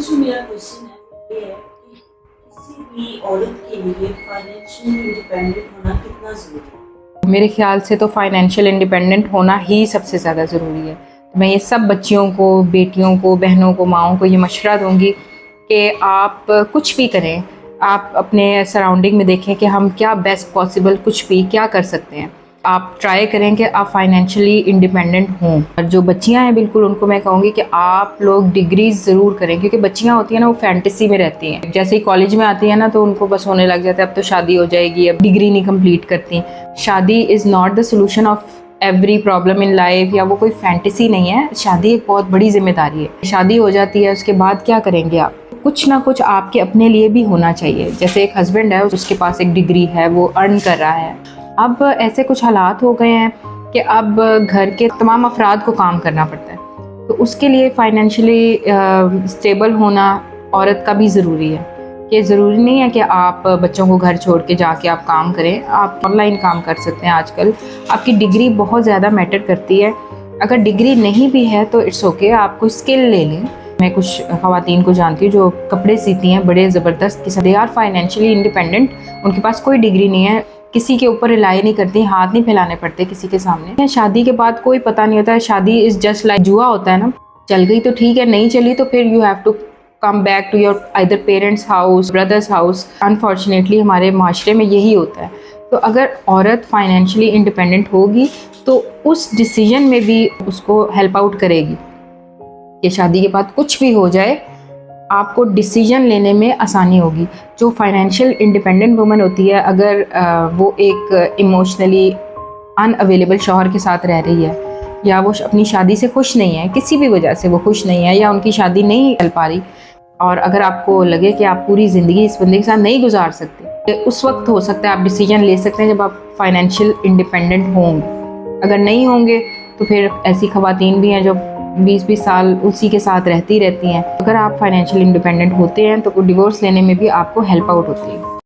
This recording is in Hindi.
जो मेरा क्वेश्चन है ये है कि किसी भी औरत के लिए फाइनेंशियली इंडिपेंडेंट होना कितना ज़रूरी है? मेरे ख्याल से तो फाइनेंशियल इंडिपेंडेंट होना ही सबसे ज़्यादा ज़रूरी है। तो मैं ये सब बच्चियों को, बेटियों को, बहनों को, माँओं को ये मशवरा दूँगी कि आप कुछ भी करें, आप अपने सराउंडिंग में देखें कि हम क्या बेस्ट पॉसिबल कुछ भी क्या कर सकते हैं। आप ट्राई करें कि आप फाइनेंशियली इंडिपेंडेंट हों। और जो बच्चियां हैं बिल्कुल उनको मैं कहूँगी कि आप लोग डिग्री ज़रूर करें, क्योंकि बच्चियां होती हैं ना वो फैंटेसी में रहती हैं। जैसे ही कॉलेज में आती हैं ना तो उनको बस होने लग जाता है अब तो शादी हो जाएगी, अब डिग्री नहीं कंप्लीट करती। शादी is not the solution of every problem in life, या वो कोई फैंटेसी नहीं है। शादी एक बहुत बड़ी जिम्मेदारी है। शादी हो जाती है, उसके बाद क्या करेंगे आप? कुछ ना कुछ आपके अपने लिए भी होना चाहिए। जैसे एक हस्बैंड है, उसके पास एक डिग्री है, वो अर्न कर रहा है। अब ऐसे कुछ हालात हो गए हैं कि अब घर के तमाम अफराद को काम करना पड़ता है, तो उसके लिए फाइनेंशियली स्टेबल होना औरत का भी ज़रूरी है। कि ज़रूरी नहीं है कि आप बच्चों को घर छोड़ के जाके आप काम करें, आप ऑनलाइन काम कर सकते हैं। आजकल आपकी डिग्री बहुत ज़्यादा मैटर करती है। अगर डिग्री नहीं भी है तो इट्स ओके, आप कोई स्किल ले लें। मैं कुछ ख़वातीन को जानती हूँ जो कपड़े सीती हैं बड़े ज़बरदस्त किस्म, दे आर फाइनेंशियली इंडिपेंडेंट। उनके पास कोई डिग्री नहीं है, किसी के ऊपर रिलाई नहीं करती, हाथ नहीं फैलाने पड़ते किसी के सामने। शादी के बाद कोई पता नहीं होता है, शादी इज़ जस्ट लाइक जुआ होता है ना, चल गई तो ठीक है, नहीं चली तो फिर you have to come back to your either parents house, brothers house. Unfortunately हमारे माशरे में यही होता है। तो अगर औरत फाइनेंशियली इंडिपेंडेंट होगी तो उस डिसीजन में भी उसको हेल्प आउट करेगी कि शादी के बाद कुछ भी हो जाए आपको डिसीजन लेने में आसानी होगी। जो फाइनेंशियल इंडिपेंडेंट वुमन होती है, अगर वो एक इमोशनली अनअवेलेबल शौहर के साथ रह रही है, या वो अपनी शादी से खुश नहीं है, किसी भी वजह से वो खुश नहीं है, या उनकी शादी नहीं चल पा रही, और अगर आपको लगे कि आप पूरी ज़िंदगी इस बंदे के साथ नहीं गुजार सकते, उस वक्त हो सकता है आप डिसीजन ले सकते हैं जब आप फाइनेंशियल इंडिपेंडेंट होंगे। अगर नहीं होंगे तो फिर ऐसी ख़वातीन भी हैं जो 20-20 साल उसी के साथ रहती हैं। अगर आप फाइनेंशियल इंडिपेंडेंट होते हैं तो डिवोर्स लेने में भी आपको हेल्प आउट होती है।